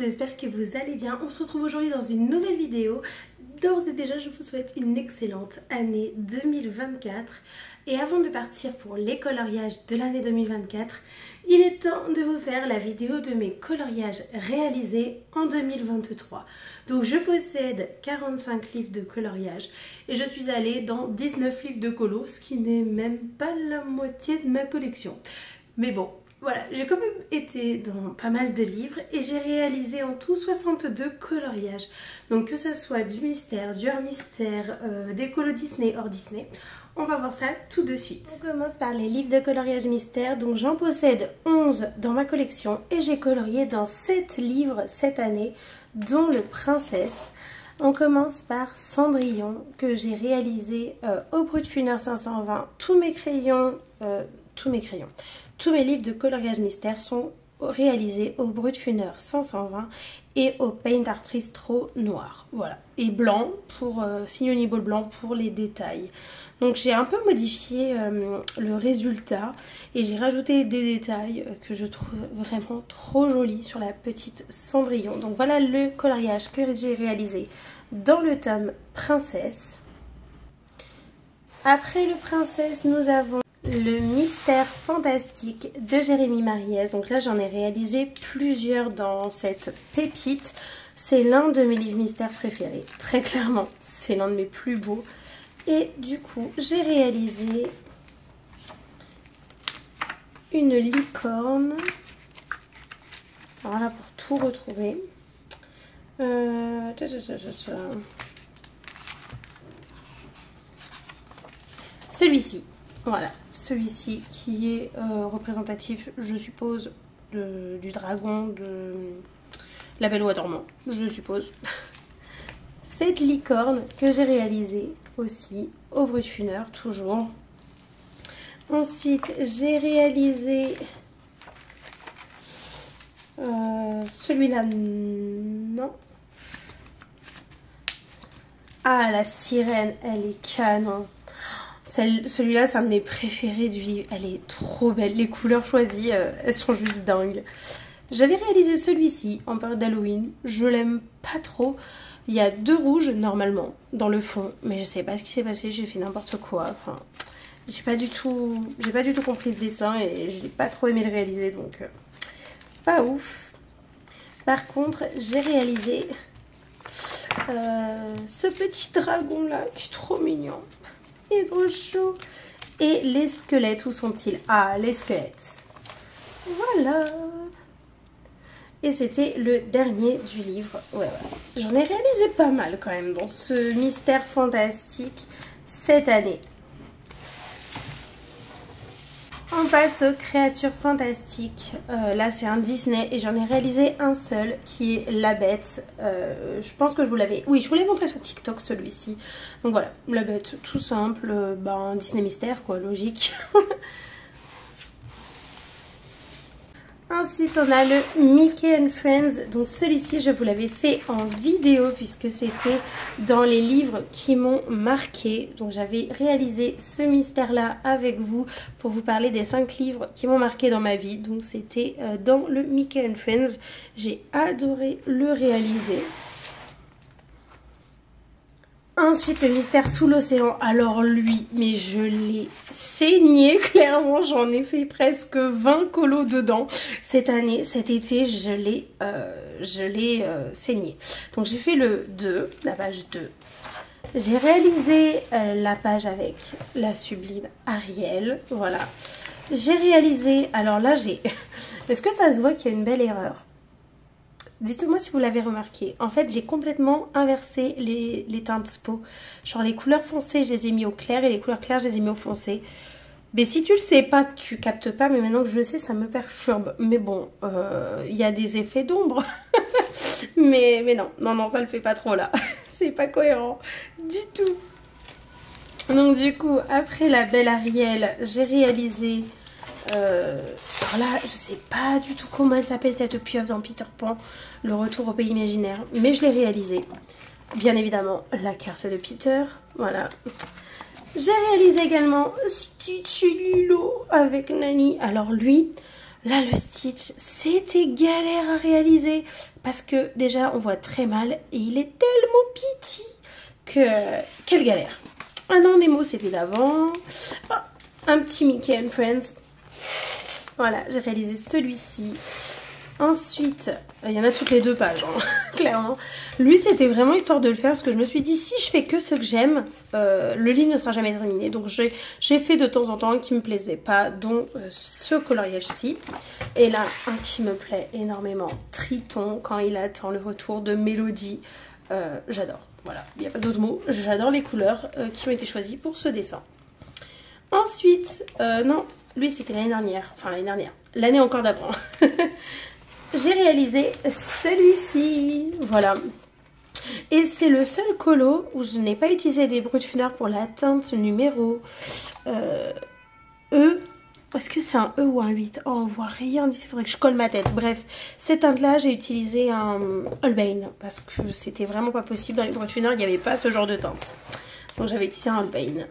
j'espère que vous allez bien. On se retrouve aujourd'hui dans une nouvelle vidéo. D'ores et déjà, je vous souhaite une excellente année 2024. Et avant de partir pour les coloriages de l'année 2024, il est temps de vous faire la vidéo de mes coloriages réalisés en 2023. Donc je possède 45 livres de coloriage et je suis allée dans 19 livres de colo, ce qui n'est même pas la moitié de ma collection. Mais bon, voilà, j'ai quand même été dans pas mal de livres et j'ai réalisé en tout 62 coloriages. Donc que ce soit du mystère, du hors mystère, des colos Disney, hors Disney, on va voir ça tout de suite. On commence par les livres de coloriage mystère. Donc j'en possède 11 dans ma collection et j'ai colorié dans 7 livres cette année, dont le Princesse. On commence par Cendrillon que j'ai réalisé au Brutfunner 520. Tous mes livres de coloriage mystère sont réalisés au Brutfunner 520 et au Paint Artistro noir. Voilà. Et blanc pour Signoniball blanc pour les détails. Donc j'ai un peu modifié le résultat et j'ai rajouté des détails que je trouve vraiment trop jolis sur la petite Cendrillon. Donc voilà le coloriage que j'ai réalisé dans le tome Princesse. Après le Princesse, nous avons le Mystère Fantastique de Jérémy Mariez. Donc là, j'en ai réalisé plusieurs dans cette pépite. C'est l'un de mes livres mystères préférés. Très clairement, c'est l'un de mes plus beaux. Et du coup, j'ai réalisé une licorne. Voilà, pour tout retrouver. Celui-ci. Voilà, celui-ci qui est représentatif, je suppose, du dragon de La Belle au Bois dormant, je suppose. Cette licorne que j'ai réalisée aussi au Brutfunner, toujours. Ensuite, j'ai réalisé celui-là, non. Ah, la sirène, elle est canon. Celui-là, c'est un de mes préférés du livre. Elle est trop belle. Les couleurs choisies, elles sont juste dingues. J'avais réalisé celui-ci en période d'Halloween. Je l'aime pas trop. Il y a 2 rouges, normalement, dans le fond. Mais je sais pas ce qui s'est passé. J'ai fait n'importe quoi. Enfin, j'ai pas du tout compris ce dessin et je n'ai pas trop aimé le réaliser. Donc, pas ouf. Par contre, j'ai réalisé ce petit dragon-là qui est trop mignon. Il est trop chaud. Et les squelettes, où sont-ils? Ah, les squelettes. Voilà. Et c'était le dernier du livre. Ouais. J'en ai réalisé pas mal quand même dans ce mystère fantastique cette année. On passe aux créatures fantastiques. Là, c'est un Disney et j'en ai réalisé un seul qui est La Bête. Je pense que je vous l'avais... Oui, je vous l'ai montré sur TikTok, celui-ci. Donc voilà, La Bête, tout simple. Un Disney mystère, quoi, logique. Ensuite, on a le Mickey and Friends. Donc celui-ci, je vous l'avais fait en vidéo puisque c'était dans les livres qui m'ont marqué. Donc j'avais réalisé ce mystère-là avec vous pour vous parler des 5 livres qui m'ont marqué dans ma vie. Donc c'était dans le Mickey and Friends. J'ai adoré le réaliser. Ensuite, le mystère sous l'océan. Alors lui, mais je l'ai saigné, clairement. J'en ai fait presque 20 colos dedans cette année. Cet été, je l'ai saigné. Donc j'ai fait le 2, la page 2. J'ai réalisé la page avec la sublime Ariel. Voilà. J'ai réalisé... Alors là, j'ai... Est-ce que ça se voit qu'il y a une belle erreur? Dites-moi si vous l'avez remarqué. En fait, j'ai complètement inversé les teintes spo. Genre les couleurs foncées, je les ai mis au clair et les couleurs claires, je les ai mis au foncé. Mais si tu le sais pas, tu captes pas. Mais maintenant que je le sais, ça me perturbe. Mais bon, il y a des effets d'ombre. mais non, ça le fait pas trop là. C'est pas cohérent du tout. Donc du coup, après la belle Ariel, j'ai réalisé... alors là, je sais pas du tout comment elle s'appelle cette pieuvre dans Peter Pan, le retour au pays imaginaire, mais je l'ai réalisé. Bien évidemment, la carte de Peter, voilà. J'ai réalisé également Stitch et Lilo avec Nani. Alors lui, Là, le stitch, c'était galère à réaliser parce que déjà, on voit très mal et il est tellement petit que... Quelle galère. Ah non, Nemo, c'était d'avant. Oh, un petit Mickey and Friends. Voilà, j'ai réalisé celui-ci. Ensuite, il y en a toutes les 2 pages, hein, clairement. Lui, c'était vraiment histoire de le faire parce que je me suis dit, si je fais que ce que j'aime, le livre ne sera jamais terminé. Donc, j'ai fait de temps en temps un qui me plaisait pas, dont ce coloriage-ci. Et là, un qui me plaît énormément, Triton, quand il attend le retour de Mélodie. J'adore, voilà, il n'y a pas d'autre mot. J'adore les couleurs qui ont été choisies pour ce dessin. Ensuite, non, lui, c'était l'année dernière. Enfin, l'année dernière. L'année encore d'avant. J'ai réalisé celui-ci, voilà. Et c'est le seul colo où je n'ai pas utilisé les brut funeurs pour la teinte numéro E. Est-ce que c'est un E ou un 8? Oh, on voit rien d'ici, il faudrait que je colle ma tête. Bref, cette teinte-là, j'ai utilisé un Holbein parce que c'était vraiment pas possible. Dans les brut funeurs, il n'y avait pas ce genre de teinte. Donc j'avais utilisé un Holbein.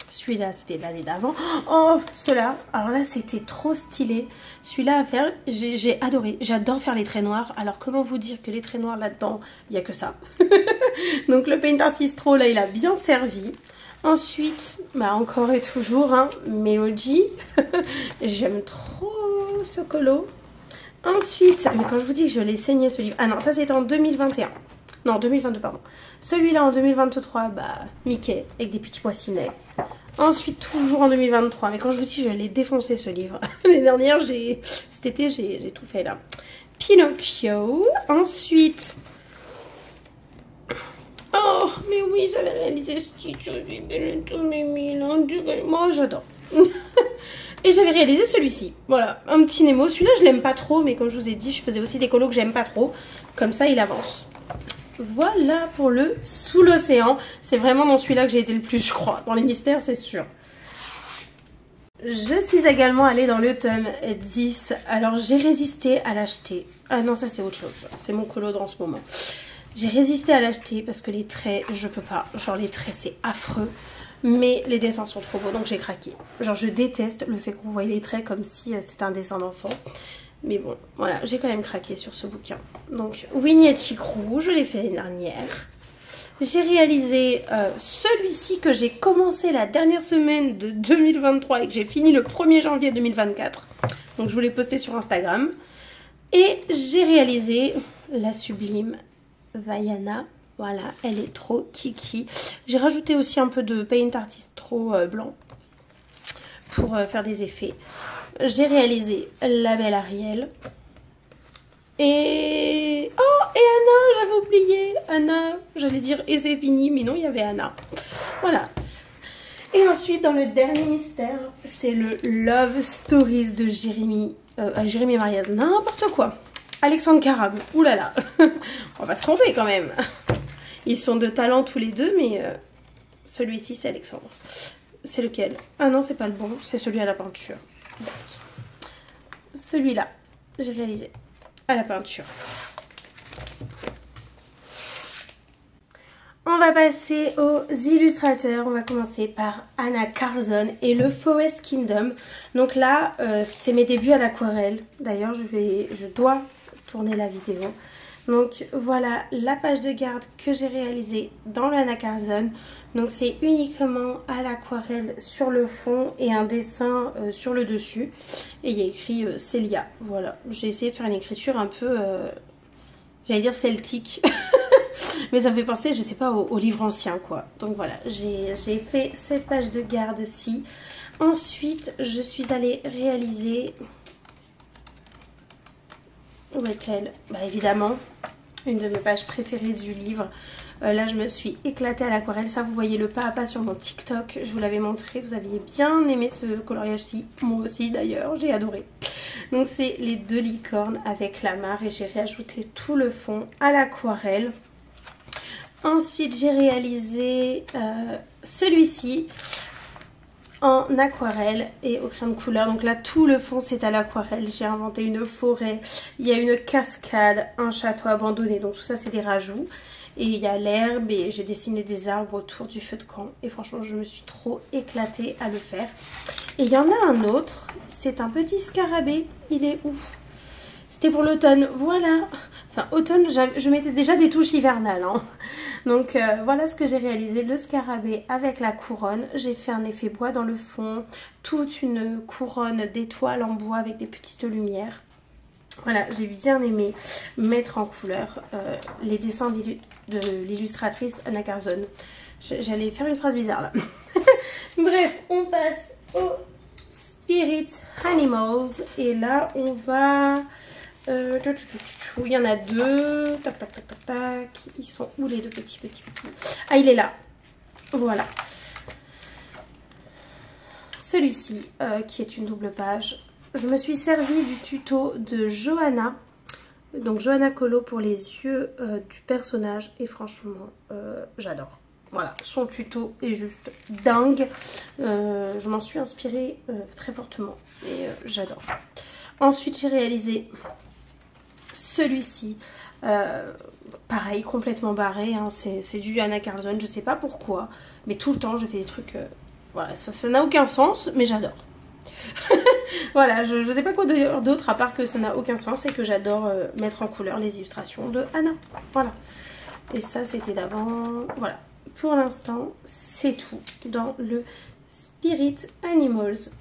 Celui-là, c'était l'année d'avant. Oh, ceux-là. Alors là, c'était trop stylé. Celui-là à faire, j'ai adoré. J'adore faire les traits noirs. Alors, comment vous dire que les traits noirs là-dedans, il n'y a que ça. Donc, le Paint Artistro, là, il a bien servi. Ensuite, bah, encore et toujours, hein, Melody. J'aime trop ce colo. Ensuite, mais quand je vous dis que je l'ai saigné ce livre. Ah non, ça, c'était en 2021. Non, 2022, pardon. Celui-là, en 2023, bah, Mickey, avec des petits poissinets. Ensuite, toujours en 2023. Mais quand je vous dis, je l'ai défoncé ce livre. L'année dernière, cet été, j'ai tout fait là. Pinocchio. Ensuite... Oh, mais oui, j'avais réalisé Stitch. Moi, j'adore. Et j'avais réalisé celui-ci. Voilà, un petit Nemo. Celui-là, je l'aime pas trop. Mais comme je vous ai dit, je faisais aussi des colos que j'aime pas trop. Comme ça, il avance. Voilà pour le Sous l'océan. C'est vraiment dans celui-là que j'ai été le plus, je crois. Dans les mystères, c'est sûr. Je suis également allée dans le tome 10. Alors, j'ai résisté à l'acheter. Ah non, ça, c'est autre chose. C'est mon colo en ce moment. J'ai résisté à l'acheter parce que les traits, je peux pas. Genre, les traits, c'est affreux. Mais les dessins sont trop beaux, donc j'ai craqué. Genre, je déteste le fait qu'on voit les traits comme si c'était un dessin d'enfant. Mais bon, voilà, j'ai quand même craqué sur ce bouquin. Donc, Winnie et Chicrou, je l'ai fait l'année dernière. J'ai réalisé celui-ci que j'ai commencé la dernière semaine de 2023 et que j'ai fini le 1er janvier 2024. Donc, je vous l'ai posté sur Instagram. Et j'ai réalisé la sublime Vaiana. Voilà, elle est trop kiki. J'ai rajouté aussi un peu de Paint Artistro blanc pour faire des effets. J'ai réalisé la belle Ariel. Et... Oh, et Anna, j'avais oublié. Anna, j'allais dire et c'est fini, mais non, il y avait Anna. Voilà. Et ensuite, dans le dernier mystère, c'est le Love Stories de Jérémy. Jérémy Mariaz, n'importe quoi. Alexandre Carab, oulala. On va se tromper quand même. Ils sont de talent tous les deux, mais celui-ci, c'est Alexandre. C'est lequel? Ah non, c'est pas le bon, c'est celui à la peinture. Celui-là, j'ai réalisé à la peinture. On va passer aux illustrateurs. On va commencer par Anna Carlson et le Forest Kingdom. Donc là, c'est mes débuts à l'aquarelle. D'ailleurs, je dois tourner la vidéo. Donc voilà la page de garde que j'ai réalisée dans le Anna Carlson. Donc c'est uniquement à l'aquarelle sur le fond et un dessin sur le dessus. Et il y a écrit Célia. Voilà, j'ai essayé de faire une écriture un peu, j'allais dire celtique. Mais ça me fait penser, je sais pas, au livre ancien quoi. Donc voilà, j'ai fait cette page de garde-ci. Ensuite, je suis allée réaliser... Où est-elle? Bah évidemment, une de mes pages préférées du livre. Là, je me suis éclatée à l'aquarelle. Ça, vous voyez le pas à pas sur mon TikTok. Je vous l'avais montré. Vous aviez bien aimé ce coloriage-ci. Moi aussi, d'ailleurs. J'ai adoré. Donc, c'est les deux licornes avec la mare. Et j'ai réajouté tout le fond à l'aquarelle. Ensuite, j'ai réalisé celui-ci en aquarelle et au crayon de couleur. Donc là, tout le fond, c'est à l'aquarelle. J'ai inventé une forêt. Il y a une cascade, un château abandonné. Donc tout ça, c'est des rajouts. Et il y a l'herbe et j'ai dessiné des arbres autour du feu de camp. Et franchement, je me suis trop éclatée à le faire. Et il y en a un autre, c'est un petit scarabée. Il est où? C'était pour l'automne, voilà. Enfin, automne, je mettais déjà des touches hivernales. Hein. Donc, voilà ce que j'ai réalisé. Le scarabée avec la couronne. J'ai fait un effet bois dans le fond. Toute une couronne d'étoiles en bois avec des petites lumières. Voilà, j'ai bien aimé mettre en couleur les dessins de l'illustratrice Anna Carzone. J'allais faire une phrase bizarre là. Bref, on passe aux Spirit Animals. Et là, on va... il y en a deux. Tac, tac, tac, tac, tac. Ils sont où les deux petits? Ah, il est là. Voilà. Celui-ci, qui est une double page. Je me suis servi du tuto de Johanna. Donc Johanna Colo pour les yeux du personnage. Et franchement, j'adore. Voilà, son tuto est juste dingue. Je m'en suis inspirée très fortement. Et j'adore. Ensuite, j'ai réalisé celui-ci. Pareil, complètement barré. Hein. C'est du Anna Carzone, je sais pas pourquoi. Mais tout le temps, je fais des trucs... voilà, ça n'a aucun sens, mais j'adore. Voilà, je ne sais pas quoi dire d'autre à part que ça n'a aucun sens et que j'adore mettre en couleur les illustrations de Anna. Voilà. Et ça, c'était d'avant. Voilà. Pour l'instant, c'est tout dans le Spirit Animals.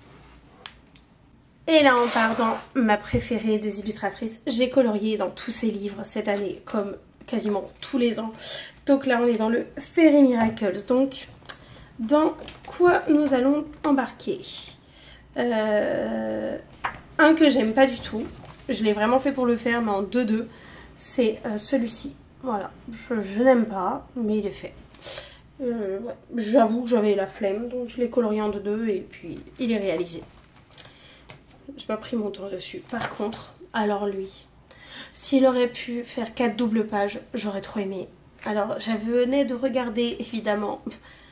Et là, on part dans ma préférée des illustratrices. J'ai colorié dans tous ses livres cette année, comme quasiment tous les ans. Donc là, on est dans le Fairy Miracles. Donc, dans quoi nous allons embarquer? Un que j'aime pas du tout. Je l'ai vraiment fait pour le faire, mais en 2-2. C'est celui-ci. Voilà. Je n'aime pas, mais il est fait. Ouais. J'avoue que j'avais la flemme, donc je l'ai colorié en 2-2 et puis il est réalisé. J'ai pas pris mon temps dessus. Par contre, alors lui, s'il aurait pu faire 4 doubles pages, j'aurais trop aimé. Alors, j'avais de regarder, évidemment,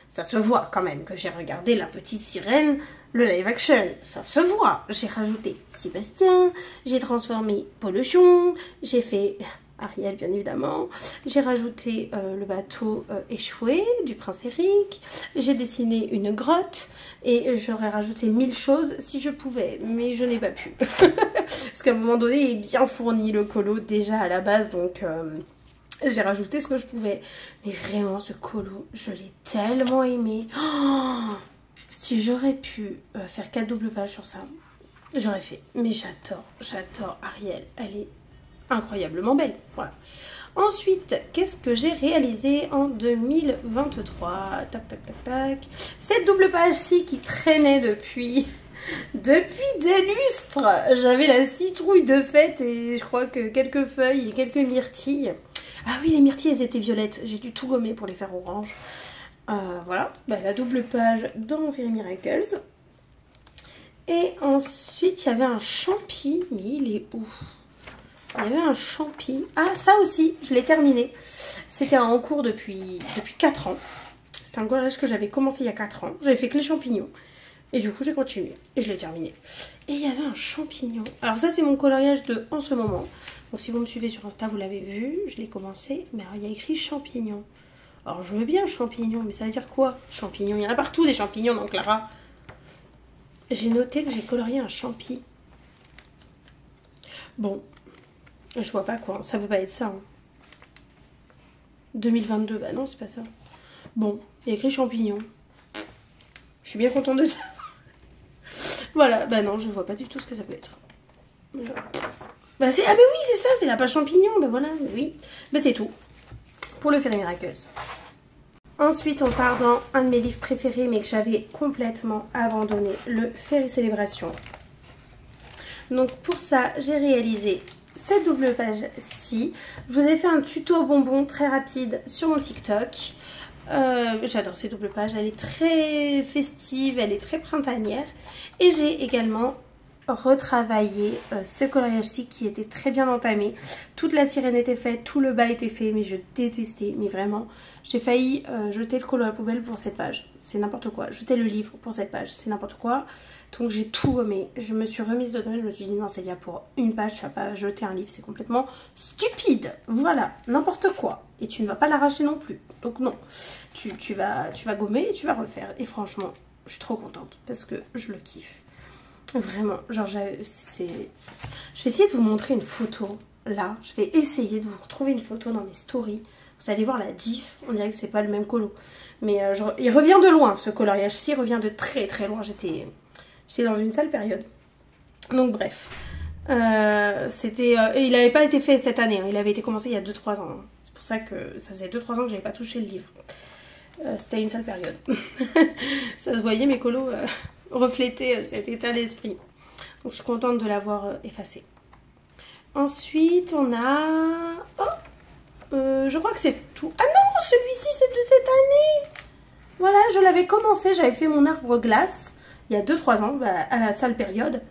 ça se voit quand même que j'ai regardé La Petite Sirène, le live action, ça se voit. J'ai rajouté Sébastien, j'ai transformé Pollution, j'ai fait Ariel bien évidemment, j'ai rajouté le bateau échoué du prince Eric, j'ai dessiné une grotte et j'aurais rajouté 1000 choses si je pouvais, mais je n'ai pas pu. Parce qu'à un moment donné, il est bien fourni le colo déjà à la base, donc... j'ai rajouté ce que je pouvais. Mais vraiment, ce colo, je l'ai tellement aimé. Oh, si j'aurais pu faire 4 doubles pages sur ça, j'aurais fait. Mais j'adore Ariel. Elle est incroyablement belle. Voilà. Ensuite, qu'est-ce que j'ai réalisé en 2023? Tac, tac, tac, tac. Cette double page-ci qui traînait depuis des lustres. J'avais la citrouille de fête et je crois que quelques feuilles et quelques myrtilles. Ah oui, les myrtilles, elles étaient violettes. J'ai dû tout gommer pour les faire orange. Voilà, la double page dans Fairy Miracles. Et ensuite, il y avait un champi. Mais il est où? Il y avait un champi. Ah, ça aussi, je l'ai terminé. C'était en cours depuis 4 ans. C'était un collage que j'avais commencé il y a 4 ans. J'avais fait que les champignons. Et du coup, j'ai continué. Et je l'ai terminé. Et il y avait un champignon. Alors ça, c'est mon coloriage de en ce moment. Donc si vous me suivez sur Insta, vous l'avez vu. Je l'ai commencé. Mais alors, il y a écrit champignon. Alors, je veux bien champignon. Mais ça veut dire quoi, champignon? Il y en a partout des champignons dans Clara. J'ai noté que j'ai colorié un champi. Bon. Je vois pas quoi. Ça peut pas être ça. Hein. 2022. Bah non, c'est pas ça. Bon. Il y a écrit champignon. Je suis bien contente de ça. Voilà, bah non, je vois pas du tout ce que ça peut être. Bah c'est... Ah mais oui, c'est ça, c'est la page champignon, bah voilà, bah oui. Bah c'est tout, pour le Fairy Miracles. Ensuite, on part dans un de mes livres préférés, mais que j'avais complètement abandonné, le Fairy Célébration. Donc pour ça, j'ai réalisé cette double page-ci. Je vous ai fait un tuto bonbon très rapide sur mon TikTok. J'adore ces doubles pages, elle est très festive, elle est très printanière. Et j'ai également retravailler ce coloriage-ci qui était très bien entamé. Toute la sirène était faite, tout le bas était fait, mais je détestais, mais vraiment. J'ai failli jeter le colo à la poubelle pour cette page, c'est n'importe quoi. Jeter le livre pour cette page, c'est n'importe quoi. Donc j'ai tout gommé, je me suis remise dedans et je me suis dit non Célia, pour une page tu vas pas jeter un livre, c'est complètement stupide. Voilà, n'importe quoi. Et tu ne vas pas l'arracher non plus. Donc non, tu vas gommer et tu vas refaire. Et franchement, je suis trop contente parce que je le kiffe. Vraiment, genre je vais essayer de vous montrer une photo là. Je vais essayer de vous retrouver une photo dans mes stories. Vous allez voir la diff, on dirait que c'est pas le même colo. Mais il revient de loin ce coloriage-ci, revient de très très loin. J'étais dans une sale période. Donc bref. Il n'avait pas été fait cette année. Hein. Il avait été commencé il y a 2-3 ans. Hein. C'est pour ça que ça faisait 2-3 ans que j'avais pas touché le livre. C'était une sale période. Ça se voyait, mes colos reflétaient cet état d'esprit. Donc je suis contente de l'avoir effacé. Ensuite, on a... Oh, je crois que c'est tout. Ah non, celui-ci, c'est de cette année. Voilà, je l'avais commencé. J'avais fait mon arbre glace il y a 2-3 ans, à la sale période.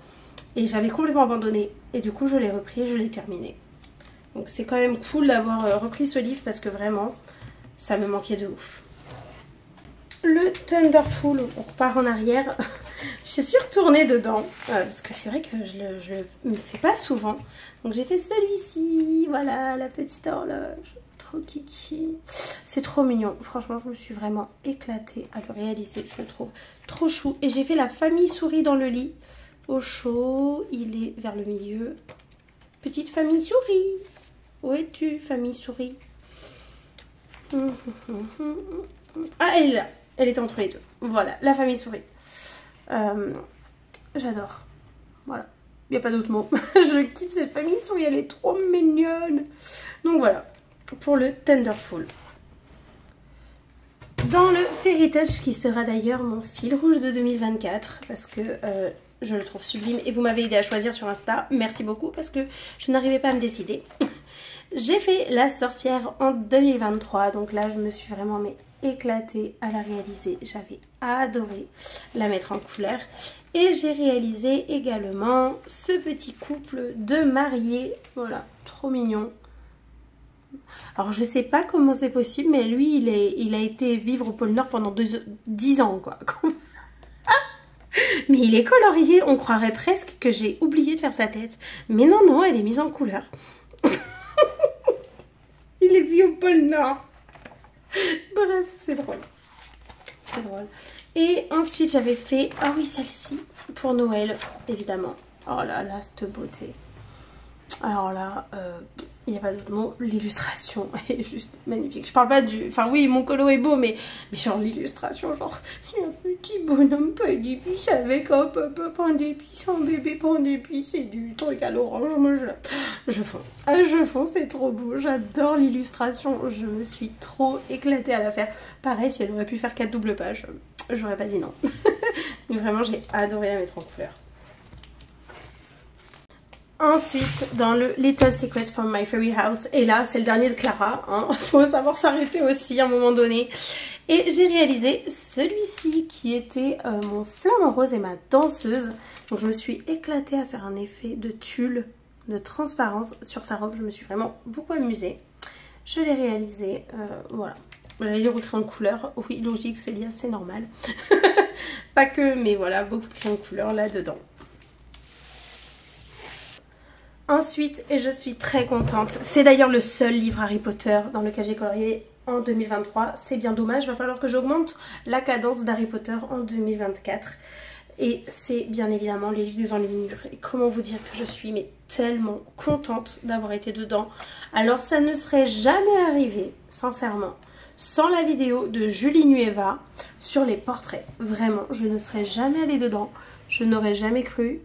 Et j'avais complètement abandonné. Et du coup, je l'ai repris et je l'ai terminé. Donc c'est quand même cool d'avoir repris ce livre parce que vraiment, ça me manquait de ouf. Le Thunderful, on repart en arrière. Je suis retournée dedans parce que c'est vrai que je le fais pas souvent. Donc j'ai fait celui-ci. Voilà, la petite horloge. Trop kiki. C'est trop mignon. Franchement, je me suis vraiment éclatée à le réaliser. Je le trouve trop chou. Et j'ai fait la famille souris dans le lit. Au chaud, il est vers le milieu. Petite famille souris. Où es-tu, famille souris? Ah, elle est là. Elle était entre les deux. Voilà, la famille souris. J'adore. Voilà. Il n'y a pas d'autre mot. Je kiffe cette famille souris. Elle est trop mignonne. Donc voilà. Pour le Thunderful. Dans le Fairy Touch, qui sera d'ailleurs mon fil rouge de 2024, parce que je le trouve sublime et vous m'avez aidé à choisir sur Insta. Merci beaucoup parce que je n'arrivais pas à me décider. J'ai fait La Sorcière en 2023, donc là je me suis vraiment éclatée à la réaliser. J'avais adoré la mettre en couleur. Et j'ai réalisé également ce petit couple de mariés. Voilà, trop mignon. Alors je sais pas comment c'est possible, mais lui il a été vivre au pôle Nord pendant 10 ans quoi. Mais il est colorié, on croirait presque que j'ai oublié de faire sa tête. Mais non, non, elle est mise en couleur. Il est vu au pôle Nord. Bref, c'est drôle. C'est drôle. Et ensuite j'avais fait, ah oui celle-ci, pour Noël, évidemment. Oh là là, cette beauté. Alors là, il n'y a pas d'autre mot, l'illustration est juste magnifique. Je parle pas du... Enfin oui, mon colo est beau, mais genre l'illustration, genre, il y a un petit bonhomme pain d'épices avec un papa pain d'épices, un bébé pain d'épices et du truc à l'orange. Moi, je fonds. Ah, je fonds, c'est trop beau. J'adore l'illustration. Je me suis trop éclatée à la faire. Pareil, si elle aurait pu faire 4 doubles pages, j'aurais pas dit non. Mais vraiment, j'ai adoré la mettre en couleur. Ensuite, dans le Little Secret from My Fairy House, et là c'est le dernier de Clara, hein. Faut savoir s'arrêter aussi à un moment donné. Et j'ai réalisé celui-ci qui était mon flamant rose et ma danseuse. Donc je me suis éclatée à faire un effet de tulle, de transparence sur sa robe. Je me suis vraiment beaucoup amusée. Je l'ai réalisé, voilà. J'allais dire au crayon de couleur, oui logique Célia, c'est normal. Pas que, mais voilà, beaucoup de crayons de couleur là-dedans. Ensuite, et je suis très contente, c'est d'ailleurs le seul livre Harry Potter dans lequel j'ai colorié en 2023. C'est bien dommage, il va falloir que j'augmente la cadence d'Harry Potter en 2024. Et c'est bien évidemment les livres des enluminures. Et comment vous dire que je suis tellement contente d'avoir été dedans. Alors ça ne serait jamais arrivé, sincèrement, sans la vidéo de Julie Nueva sur les portraits. Vraiment, je ne serais jamais allée dedans. Je n'aurais jamais cru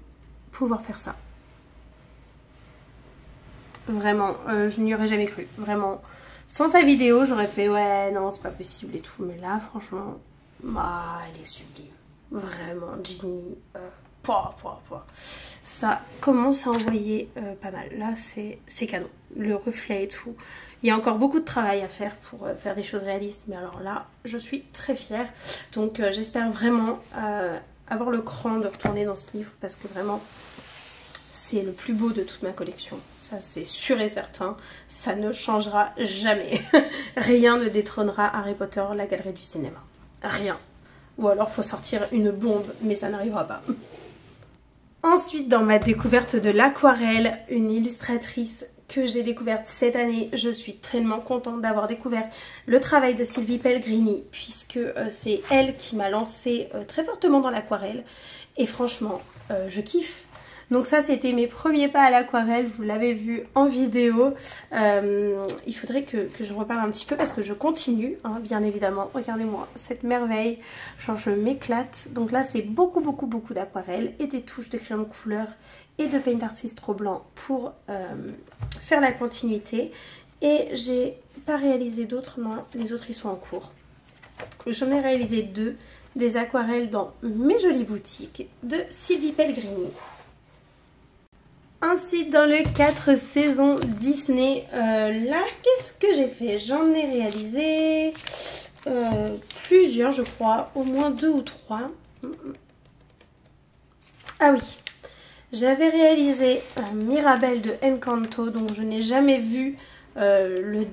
pouvoir faire ça. Vraiment, je n'y aurais jamais cru. Vraiment, sans sa vidéo, j'aurais fait ouais, non, c'est pas possible et tout. Mais là, franchement, bah, elle est sublime. Vraiment, Ginny, ça commence à envoyer pas mal. Là, c'est cadeau. Le reflet et tout. Il y a encore beaucoup de travail à faire pour faire des choses réalistes. Mais alors là, je suis très fière. Donc, j'espère vraiment avoir le cran de retourner dans ce livre parce que vraiment c'est le plus beau de toute ma collection. Ça c'est sûr et certain, ça ne changera jamais. Rien ne détrônera Harry Potter, la galerie du cinéma. Rien. Ou alors faut sortir une bombe, mais ça n'arrivera pas. Ensuite, dans ma découverte de l'aquarelle, une illustratrice que j'ai découverte cette année, je suis tellement contente d'avoir découvert le travail de Sylvie Pellegrini, puisque c'est elle qui m'a lancée très fortement dans l'aquarelle. Et franchement, je kiffe. Donc ça, c'était mes premiers pas à l'aquarelle, vous l'avez vu en vidéo. Il faudrait que je reparle un petit peu parce que je continue, hein, bien évidemment. Regardez-moi cette merveille, genre je m'éclate. Donc là, c'est beaucoup d'aquarelle et des touches de crayon de couleur et de paint artist trop blanc pour faire la continuité. Et j'ai pas réalisé d'autres, non, les autres ils sont en cours. J'en ai réalisé 2, des aquarelles dans Mes Jolies Boutiques de Sylvie Pellegrini. Ainsi, dans le 4 saisons Disney, là, qu'est-ce que j'ai fait? J'en ai réalisé plusieurs, je crois, au moins 2 ou 3. Ah oui, j'avais réalisé Mirabel de Encanto, donc je n'ai jamais vu le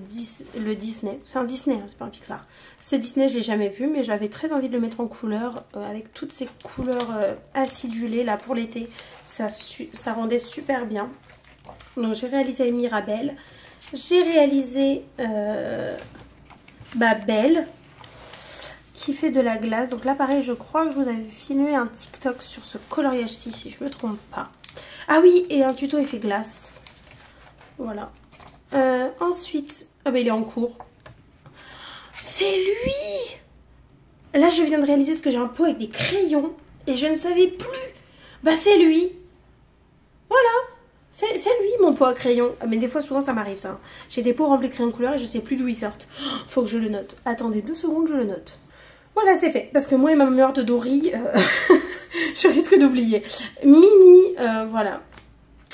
Disney. C'est un Disney, hein, c'est pas un Pixar. Ce Disney, je ne l'ai jamais vu, mais j'avais très envie de le mettre en couleur avec toutes ces couleurs acidulées là pour l'été. Ça rendait super bien. Donc j'ai réalisé Mirabel. J'ai réalisé Belle qui fait de la glace. Donc là pareil, je crois que je vous avais filmé un TikTok sur ce coloriage-ci, si je me trompe pas. Ah oui, et un tuto effet glace. Voilà. Ensuite, ah bah il est en cours. C'est lui! Là je viens de réaliser ce que j'ai un pot avec des crayons et je ne savais plus. Bah c'est lui. Voilà. C'est lui mon pot à crayons. Mais des fois souvent ça m'arrive ça. J'ai des pots remplis de crayons de couleur et je sais plus d'où ils sortent. Faut que je le note. Attendez 2 secondes, je le note. Voilà, c'est fait. Parce que moi et ma mémoire de Dory, je risque d'oublier. Mini, voilà.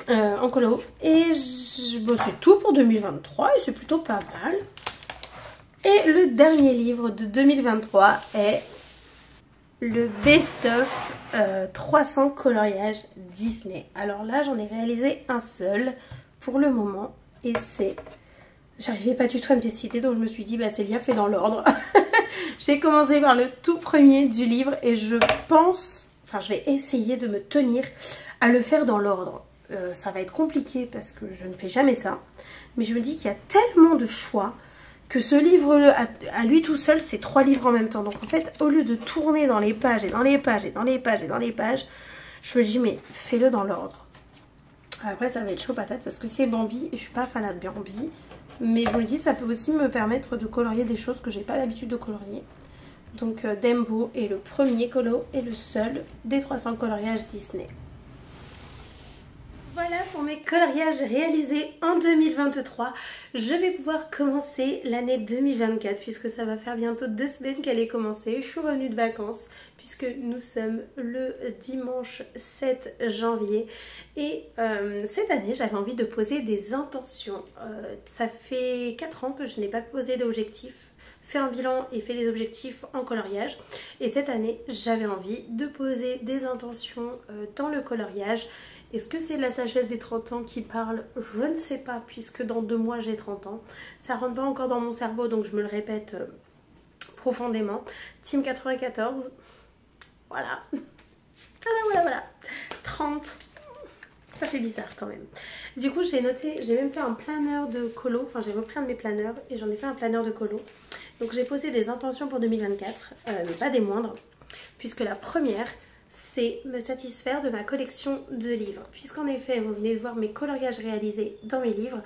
En colo. Et bon, c'est tout pour 2023 et c'est plutôt pas mal. Et le dernier livre de 2023 est le best-of 300 coloriages Disney. Alors là, j'en ai réalisé un seul pour le moment. Et c'est... J'arrivais pas du tout à me décider, donc je me suis dit, bah c'est bien fait dans l'ordre. J'ai commencé par le tout premier du livre et je pense... Enfin, je vais essayer de me tenir à le faire dans l'ordre. Ça va être compliqué parce que je ne fais jamais ça. Mais je me dis qu'il y a tellement de choix que ce livre à lui tout seul, c'est 3 livres en même temps. Donc en fait, au lieu de tourner dans les pages et dans les pages et dans les pages et dans les pages, je me dis mais fais-le dans l'ordre. Après ça va être chaud patate parce que c'est Bambi et je suis pas fan de Bambi. Mais je me dis ça peut aussi me permettre de colorier des choses que j'ai pas l'habitude de colorier. Donc Dembo est le premier colo et le seul des 300 coloriages Disney. Voilà pour mes coloriages réalisés en 2023. Je vais pouvoir commencer l'année 2024 puisque ça va faire bientôt 2 semaines qu'elle est commencée. Je suis revenue de vacances puisque nous sommes le dimanche 7 janvier. Et cette année, j'avais envie de poser des intentions. Ça fait 4 ans que je n'ai pas posé d'objectifs, fait un bilan et fait des objectifs en coloriage. Et cette année, j'avais envie de poser des intentions dans le coloriage. Est-ce que c'est la sagesse des 30 ans qui parle? Je ne sais pas, puisque dans 2 mois j'ai 30 ans. Ça rentre pas encore dans mon cerveau, donc je me le répète profondément. Team 94, voilà. Voilà. 30, ça fait bizarre quand même. Du coup j'ai noté, j'ai même fait un planeur de colo, enfin j'ai repris un de mes planeurs et j'en ai fait un planeur de colo. Donc j'ai posé des intentions pour 2024, mais pas des moindres, puisque la première... c'est me satisfaire de ma collection de livres. Puisqu'en effet, vous venez de voir mes coloriages réalisés dans mes livres.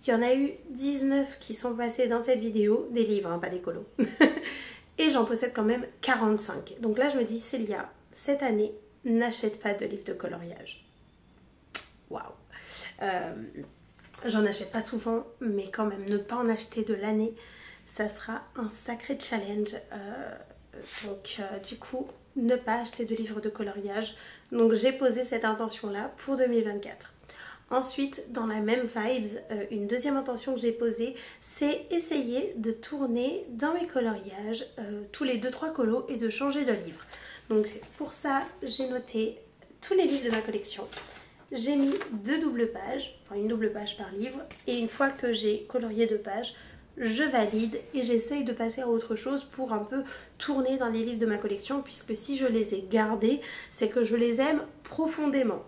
Il y en a eu 19 qui sont passés dans cette vidéo. Des livres, hein, pas des colos. Et j'en possède quand même 45. Donc là, je me dis, Célia, cette année, n'achète pas de livres de coloriage. Waouh. J'en achète pas souvent, mais quand même, ne pas en acheter de l'année, ça sera un sacré challenge. Donc du coup, ne pas acheter de livres de coloriage. Donc j'ai posé cette intention là pour 2024. Ensuite, dans la même vibes, une deuxième intention que j'ai posée, c'est essayer de tourner dans mes coloriages tous les 2-3 colos et de changer de livre. Donc pour ça, j'ai noté tous les livres de ma collection. J'ai mis 2 doubles pages, enfin une double page par livre. Et une fois que j'ai colorié 2 pages, je valide et j'essaye de passer à autre chose pour un peu tourner dans les livres de ma collection, puisque si je les ai gardés, c'est que je les aime profondément.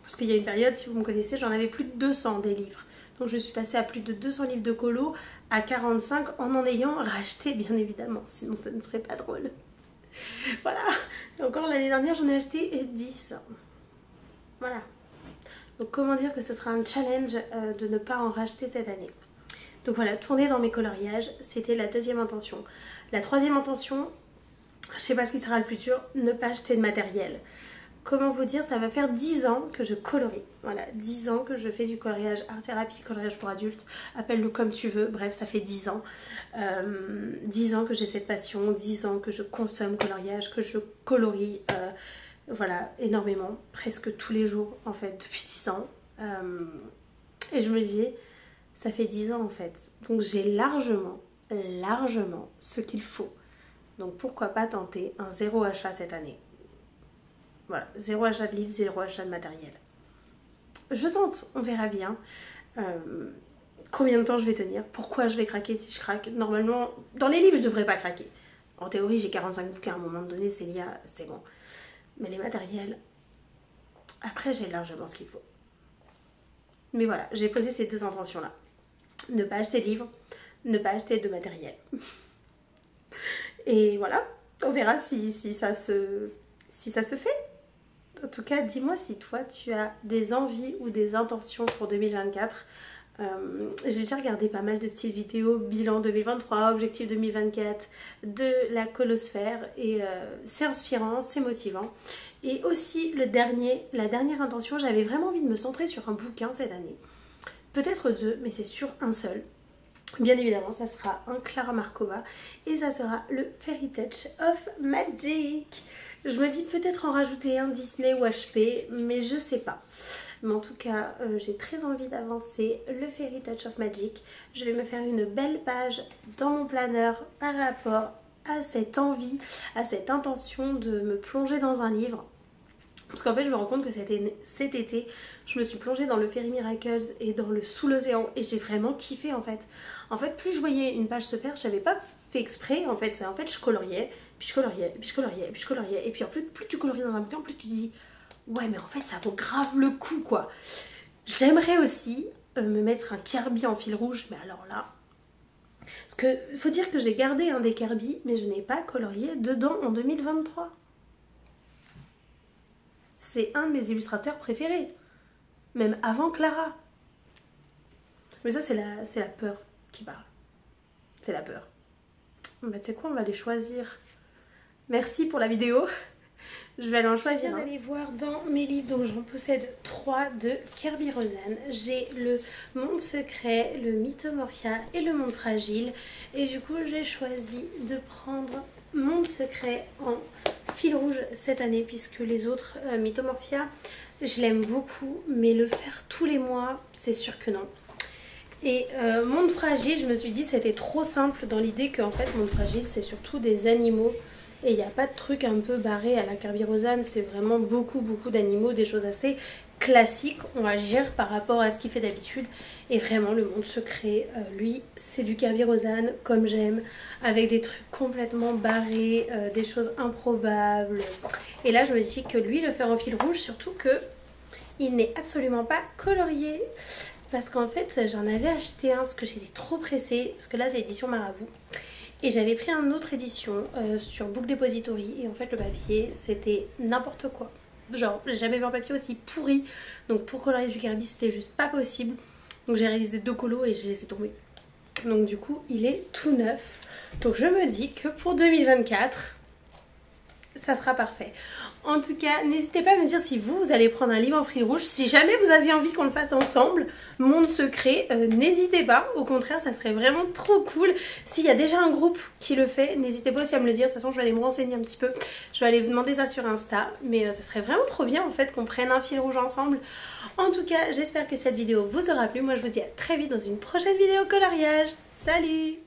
Parce qu'il y a une période, si vous me connaissez, j'en avais plus de 200 des livres. Donc je suis passée à plus de 200 livres de colo, à 45 en ayant racheté bien évidemment, sinon ça ne serait pas drôle. Voilà, et encore l'année dernière j'en ai acheté 10. Voilà. Donc comment dire que ce sera un challenge de ne pas en racheter cette année. Donc voilà, tourner dans mes coloriages, c'était la deuxième intention. La troisième intention, je sais pas ce qui sera le plus dur, ne pas acheter de matériel. Comment vous dire, ça va faire 10 ans que je colorie. Voilà, 10 ans que je fais du coloriage art thérapie, coloriage pour adultes, appelle-le comme tu veux, bref, ça fait 10 ans. 10 ans que j'ai cette passion, 10 ans que je consomme coloriage, que je colorie, voilà, énormément, presque tous les jours en fait, depuis 10 ans. Et je me dis, ça fait 10 ans en fait, donc j'ai largement ce qu'il faut. Donc pourquoi pas tenter un zéro achat cette année. Voilà, zéro achat de livres, zéro achat de matériel. Je tente, on verra bien combien de temps je vais tenir, pourquoi je vais craquer si je craque. Normalement, dans les livres, je devrais pas craquer. En théorie, j'ai 45 bouquins à un moment donné, Célia, c'est bon. Mais les matériels, après, j'ai largement ce qu'il faut. Mais voilà, j'ai posé ces 2 intentions-là. Ne pas acheter de livres, ne pas acheter de matériel. Et voilà, on verra si ça se fait. En tout cas, dis-moi si toi tu as des envies ou des intentions pour 2024. J'ai déjà regardé pas mal de petites vidéos, bilan 2023, objectif 2024 de la colosphère et c'est inspirant, c'est motivant. Et aussi la dernière intention, j'avais vraiment envie de me centrer sur un bouquin cette année. Peut-être 2, mais c'est sûr un seul. Bien évidemment, ça sera un Clara Markova et ça sera le Fairy Touch of Magic. Je me dis peut-être en rajouter un Disney ou HP, mais je sais pas. Mais en tout cas, j'ai très envie d'avancer le Fairy Touch of Magic. Je vais me faire une belle page dans mon planeur par rapport à cette envie, à cette intention de me plonger dans un livre. Parce qu'en fait, je me rends compte que cet été, je me suis plongée dans le Fairy Miracles et dans le Sous l'océan. Et j'ai vraiment kiffé en fait. En fait, plus je voyais une page se faire, je n'avais pas fait exprès. En fait, je coloriais, puis je coloriais, puis je coloriais, puis je coloriais. Et puis en plus tu colories dans un bouquin, plus tu dis, ouais mais en fait ça vaut grave le coup quoi. J'aimerais aussi me mettre un Kirby en fil rouge, mais alors là... Parce que faut dire que j'ai gardé un des Kirby, mais je n'ai pas colorié dedans en 2023. C'est un de mes illustrateurs préférés. Même avant Clara. Mais ça, c'est la peur qui parle. C'est la peur. Bah, tu sais quoi, on va les choisir. Merci pour la vidéo. Je vais aller en choisir. Je viens d'aller voir dans mes livres, donc j'en possède 3 de Kerby Rosanes. J'ai le Monde Secret, le Mythomorphia et le Monde Fragile. Et du coup, j'ai choisi de prendre Monde Secret en fil rouge cette année, puisque les autres, Mythomorphia, je l'aime beaucoup, mais le faire tous les mois, c'est sûr que non. Et Monde Fragile, je me suis dit c'était trop simple dans l'idée qu'en fait Monde Fragile c'est surtout des animaux et il n'y a pas de truc un peu barré à la Kerby Rosane, c'est vraiment beaucoup d'animaux, des choses assez classiques, on va dire par rapport à ce qu'il fait d'habitude. Et vraiment le Monde Secret, lui c'est du Kerby Rosane comme j'aime, avec des trucs complètement barrés, des choses improbables. Et là je me dis que lui le faire en fil rouge, surtout que il n'est absolument pas colorié. Parce qu'en fait j'en avais acheté un parce que j'étais trop pressée, parce que là c'est édition Marabout. Et j'avais pris une autre édition sur Book Depository et en fait le papier c'était n'importe quoi. Genre j'ai jamais vu un papier aussi pourri. Donc pour colorier du Kerby c'était juste pas possible. Donc j'ai réalisé 2 colos et j'ai laissé tomber. Donc du coup il est tout neuf. Donc je me dis que pour 2024 ça sera parfait. En tout cas, n'hésitez pas à me dire si vous allez prendre un livre en fil rouge. Si jamais vous avez envie qu'on le fasse ensemble, Monde Secret, n'hésitez pas. Au contraire, ça serait vraiment trop cool. S'il y a déjà un groupe qui le fait, n'hésitez pas aussi à me le dire. De toute façon, je vais aller me renseigner un petit peu. Je vais aller vous demander ça sur Insta. Mais ça serait vraiment trop bien en fait qu'on prenne un fil rouge ensemble. En tout cas, j'espère que cette vidéo vous aura plu. Moi, je vous dis à très vite dans une prochaine vidéo coloriage. Salut!